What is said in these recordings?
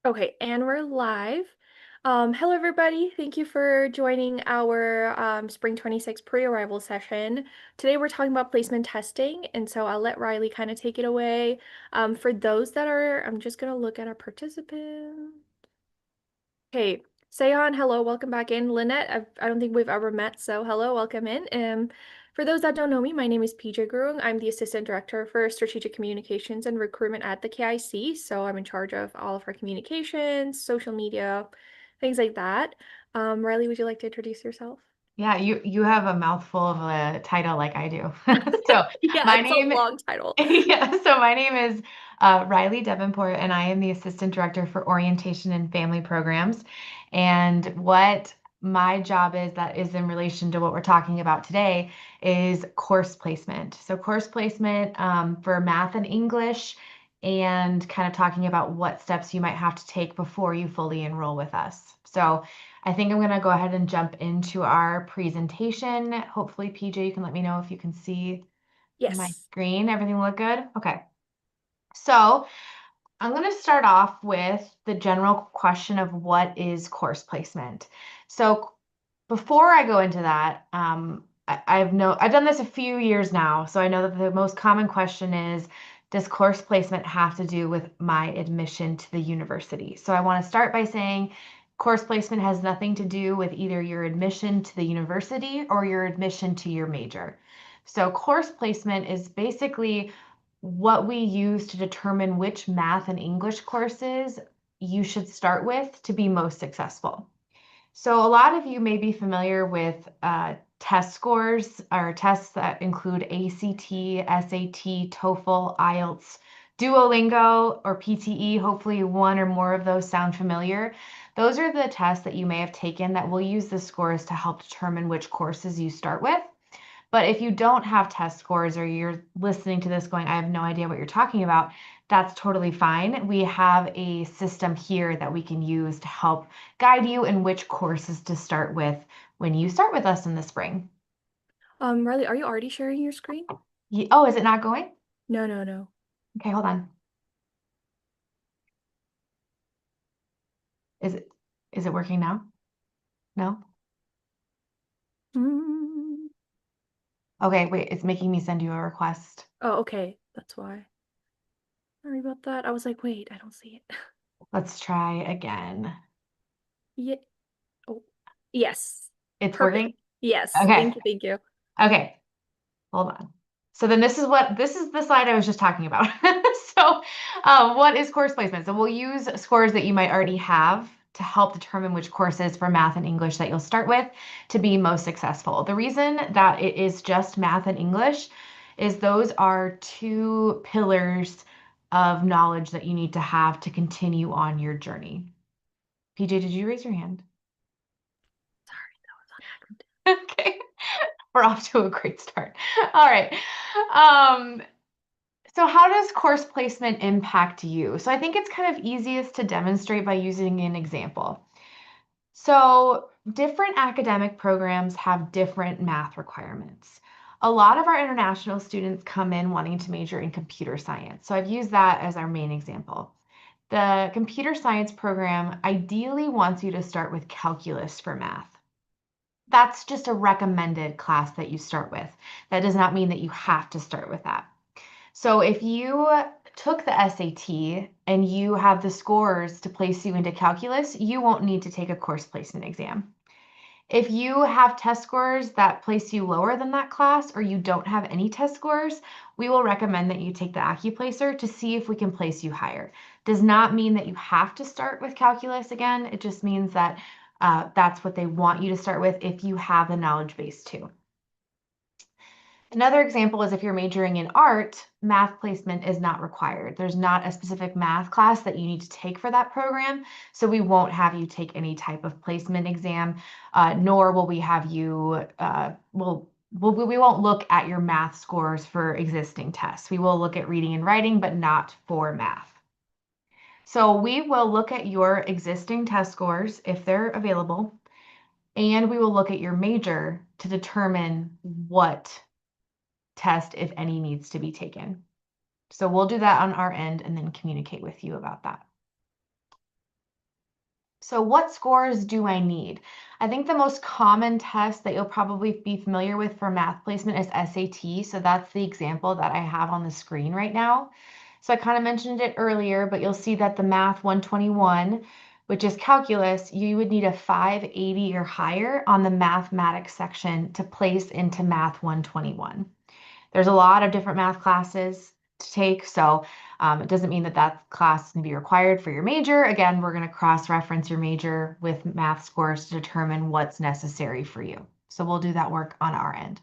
Okay, and we're live. Hello, everybody. Thank you for joining our Spring 26 pre-arrival session. Today we're talking about placement testing, and so I'll let Riley kind of take it away. For those that are, I'm just going to look at our participants. Okay, Seon, hello, welcome back in. Lynette, I don't think we've ever met, so hello, welcome in. For those that don't know me, my name is PJ Gurung. I'm the Assistant Director for Strategic Communications and Recruitment at the KIC, so I'm in charge of all of our communications, social media, things like that. Riley, would you like to introduce yourself? Yeah, you have a mouthful of a title like I do. So Yeah, my it's a name, long title. yeah, so my name is Riley Davenport, and I am the Assistant Director for Orientation and Family Programs. And what my job is that is in relation to what we're talking about today is course placement. So course placement for math and English, and kind of talking about what steps you might have to take before you fully enroll with us. So I think I'm going to go ahead and jump into our presentation. Hopefully, PJ, you can let me know if you can see my Yes. screen. Everything look good? Okay. So I'm going to start off with the general question of what is course placement. So before I go into that, I've done this a few years now, so I know that the most common question is, does course placement have to do with my admission to the university? So I want to start by saying course placement has nothing to do with either your admission to the university or your admission to your major. So course placement is basically what we use to determine which math and English courses you should start with to be most successful. So a lot of you may be familiar with test scores or tests that include ACT, SAT, TOEFL, IELTS, Duolingo, or PTE. Hopefully one or more of those sound familiar. Those are the tests that you may have taken that will use the scores to help determine which courses you start with. But if you don't have test scores or you're listening to this going, I have no idea what you're talking about, that's totally fine. We have a system here that we can use to help guide you in which courses to start with when you start with us in the spring. Riley, are you already sharing your screen? Oh, is it not going? No, no, no. Okay, hold on. Is it is it working now? No? Mm. Okay, wait, it's making me send you a request. Oh, okay, that's why. Sorry about that. I was like, wait, I don't see it. Let's try again. Yeah. Oh, yes. It's Perfect. working? Yes. Okay. Thank you. Thank you. Okay. Hold on. So then this is the slide I was just talking about. So what is course placement? So we'll use scores that you might already have to help determine which courses for math and English that you'll start with to be most successful. The reason that it is just math and English is those are two pillars of knowledge that you need to have to continue on your journey. PJ, did you raise your hand? Sorry, that was on accident. Okay. We're off to a great start. All right. Um, So how does course placement impact you? So I think it's kind of easiest to demonstrate by using an example. So different academic programs have different math requirements. A lot of our international students come in wanting to major in computer science. So I've used that as our main example. The computer science program ideally wants you to start with calculus for math. That's just a recommended class that you start with. That does not mean that you have to start with that. So if you took the SAT and you have the scores to place you into calculus, you won't need to take a course placement exam. If you have test scores that place you lower than that class or you don't have any test scores, we will recommend that you take the AccuPlacer to see if we can place you higher. Does not mean that you have to start with calculus again. It just means that that's what they want you to start with if you have the knowledge base too. Another example is if you're majoring in art, math placement is not required. There's not a specific math class that you need to take for that program, so we won't have you take any type of placement exam, nor will we have you, we won't look at your math scores for existing tests. We will look at reading and writing, but not for math. So we will look at your existing test scores if they're available, And we will look at your major to determine what test, if any, needs to be taken. So we'll do that on our end and then communicate with you about that. So what scores do I need? I think the most common test that you'll probably be familiar with for math placement is SAT. So that's the example that I have on the screen right now. So I kind of mentioned it earlier, but you'll see that the Math 121, which is calculus, you would need a 580 or higher on the mathematics section to place into Math 121. There's a lot of different math classes to take, so it doesn't mean that that class is going to be required for your major. Again, we're going to cross-reference your major with math scores to determine what's necessary for you. So we'll do that work on our end.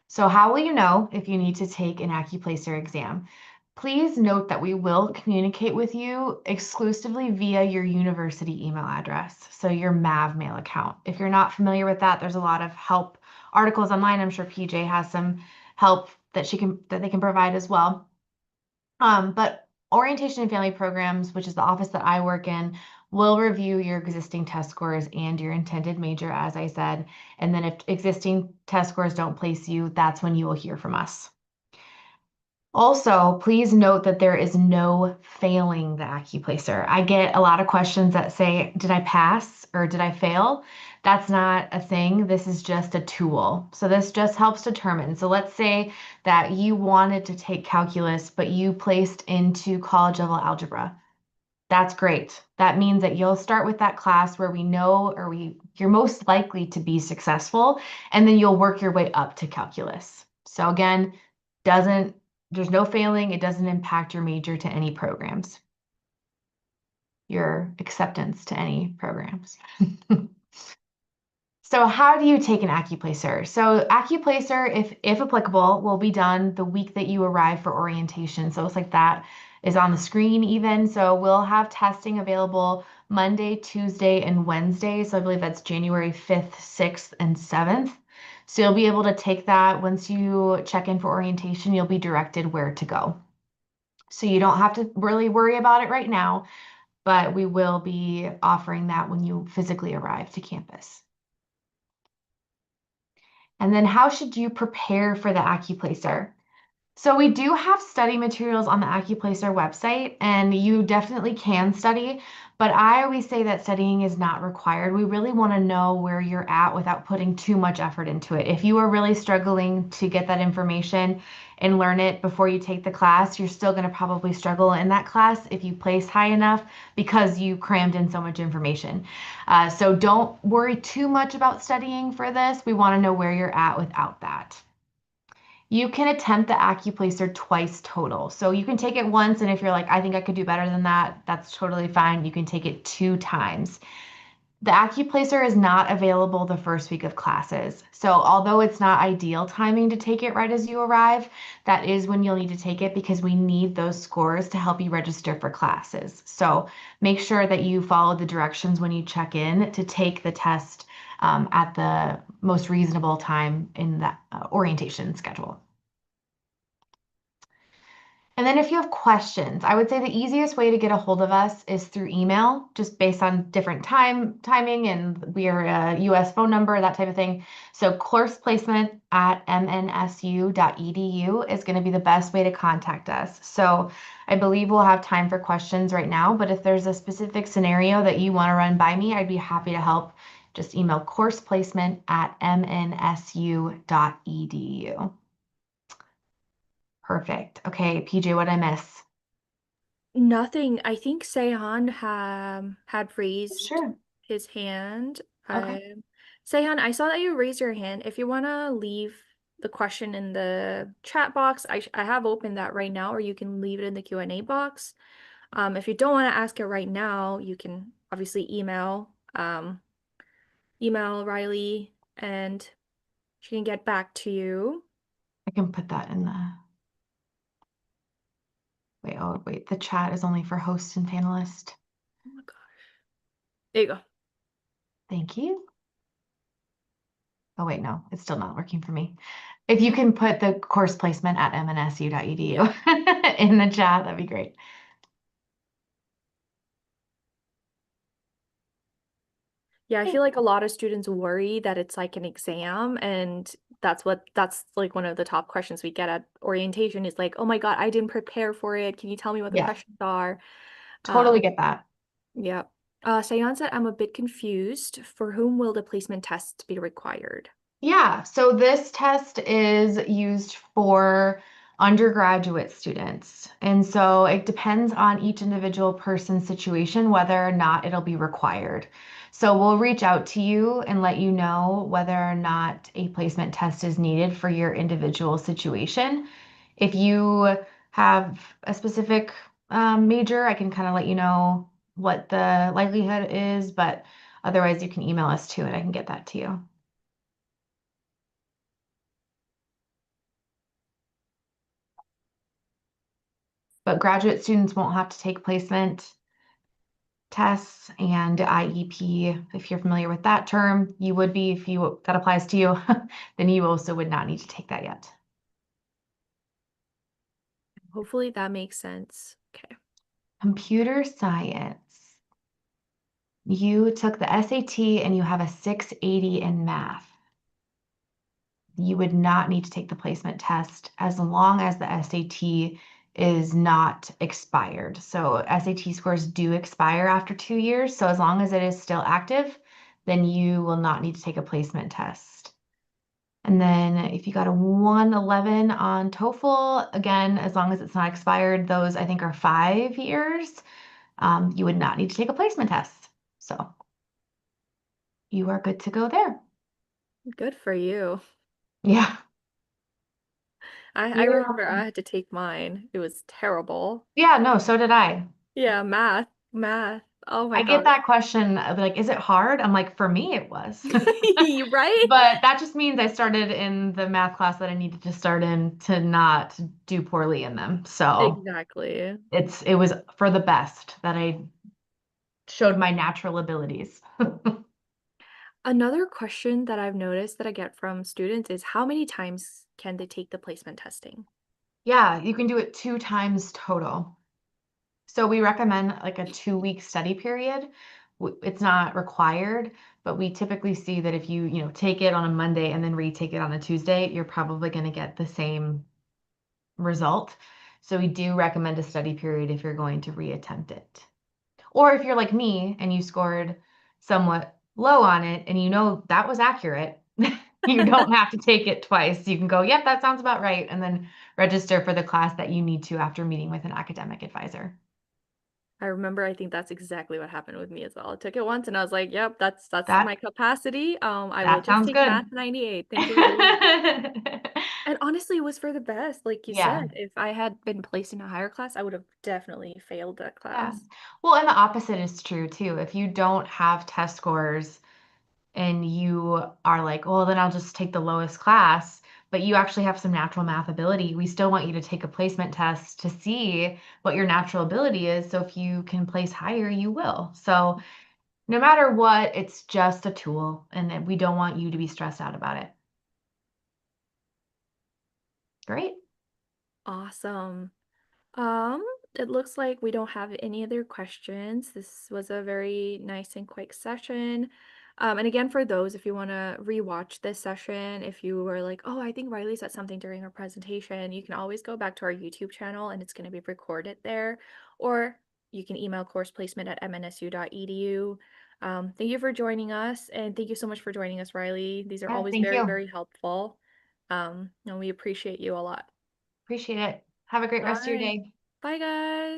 So how will you know if you need to take an AccuPlacer exam? Please note that we will communicate with you exclusively via your university email address, so your MavMail account. If you're not familiar with that, there's a lot of help articles online. I'm sure PJ has some help that they can provide as well. But Orientation and Family Programs, which is the office that I work in, will review your existing test scores and your intended major, as I said. And then if existing test scores don't place you, that's when you will hear from us. Also, please note that there is no failing the AccuPlacer. I get a lot of questions that say, did I pass or did I fail? That's not a thing. This is just a tool. So this just helps determine. So let's say that you wanted to take calculus, but you placed into college level algebra. That's great. That means that you'll start with that class where we know you're most likely to be successful, and then you'll work your way up to calculus. So again, there's no failing. It doesn't impact your major to any programs, your acceptance to any programs. So how do you take an AccuPlacer? So AccuPlacer, if applicable, will be done the week that you arrive for orientation. So it's like that is on the screen even. So we'll have testing available Monday, Tuesday, and Wednesday. So I believe that's January 5th, 6th, and 7th. So you'll be able to take that once you check in for orientation, you'll be directed where to go. So you don't have to really worry about it right now, but we will be offering that when you physically arrive to campus. And then how should you prepare for the AccuPlacer? So we do have study materials on the AccuPlacer website, and you definitely can study, but I always say that studying is not required. We really want to know where you're at without putting too much effort into it. If you are really struggling to get that information and learn it before you take the class, you're still going to probably struggle in that class if you place high enough because you crammed in so much information. So don't worry too much about studying for this. We want to know where you're at without that. You can attempt the AccuPlacer twice total. So you can take it once, and if you're like, I think I could do better than that, that's totally fine. You can take it 2 times. The AccuPlacer is not available the first week of classes. So although it's not ideal timing to take it right as you arrive, that is when you'll need to take it because we need those scores to help you register for classes. So make sure that you follow the directions when you check in to take the test at the most reasonable time in the orientation schedule. And then if you have questions, I would say the easiest way to get a hold of us is through email, just based on different timing, and we're a US phone number, that type of thing. So course placement at mnsu.edu is going to be the best way to contact us. So I believe we'll have time for questions right now, but if there's a specific scenario that you want to run by me, I'd be happy to help. Just email course placement at mnsu.edu. Perfect. Okay, PJ, what did I miss? Nothing. I think Seihan had raised Sure. his hand. Okay. Seihan, I saw that you raised your hand. If you want to leave the question in the chat box, I have opened that right now, or you can leave it in the Q&A box. If you don't want to ask it right now, you can obviously email Riley and she can get back to you. I can put that in the, wait, the chat is only for host and panelist. Oh my gosh. There you go. Thank you. Oh wait, no, it's still not working for me. If you can put the course placement at mnsu.edu in the chat, that'd be great. Yeah, I feel like a lot of students worry that it's like an exam, and that's like one of the top questions we get at orientation is like, "Oh my God, I didn't prepare for it. Can you tell me what the Yes, questions are?" totally Um, get that. yeah. Sayan said, "I'm a bit confused. For whom will the placement test be required?" Yeah, so this test is used for undergraduate students. And so it depends on each individual person's situation whether or not it'll be required. So we'll reach out to you and let you know whether or not a placement test is needed for your individual situation. If you have a specific major, I can kind of let you know what the likelihood is, but otherwise you can email us too and I can get that to you. But graduate students won't have to take placement tests and IEP. If you're familiar with that term, you would be if you that applies to you, then you also would not need to take that yet. Hopefully that makes sense. Okay. Computer science. You took the SAT and you have a 680 in math. You would not need to take the placement test as long as the SAT is not expired. So SAT scores do expire after 2 years. So as long as it is still active, then you will not need to take a placement test. And then if you got a 111 on TOEFL, again, as long as it's not expired, those I think are 5 years, you would not need to take a placement test. So you are good to go there. Good for you. Yeah. I You're remember I welcome. had to take mine. It was terrible. Yeah, no, so did I. Yeah, math, math. Oh my I get God. that question of like, is it hard? I'm like, for me, it was. Right? But that just means I started in the math class that I needed to start in to not do poorly in them. So Exactly. it was for the best that I showed my natural abilities. Another question that I've noticed that I get from students is how many times can they take the placement testing? Yeah, you can do it 2 times total. So we recommend like a 2 week study period. It's not required, but we typically see that if you take it on a Monday and then retake it on a Tuesday, you're probably going to get the same result. So we do recommend a study period if you're going to reattempt it. Or if you're like me and you scored somewhat low on it and you know that was accurate, you don't have to take it twice. You can go, yep, that sounds about right, and then register for the class that you need to after meeting with an academic advisor. I remember I think that's exactly what happened with me as well. I took it once and I was like, yep, that's That my capacity. I will that just sounds take good. math 98. Thank you very much. And honestly, it was for the best. Like you Yeah. said, if I had been placed in a higher class, I would have definitely failed that Yeah. class. Well, and the opposite is true too. If you don't have test scores and you are like, well, then I'll just take the lowest class, but you actually have some natural math ability, we still want you to take a placement test to see what your natural ability is. So if you can place higher, you will. So no matter what, it's just a tool, and we don't want you to be stressed out about it. Great. Awesome. Um, it looks like we don't have any other questions. This was a very nice and quick session. And again, for those, if you want to rewatch this session, if you were like, oh, I think Riley said something during her presentation, you can always go back to our YouTube channel and it's going to be recorded there. Or you can email courseplacement@mnsu.edu. Thank you for joining us, and thank you so much for joining us, Riley. These are Yeah, always thank very, you. very helpful. And we appreciate you a lot. Appreciate it. Have a great All rest of your right. day. Bye, guys.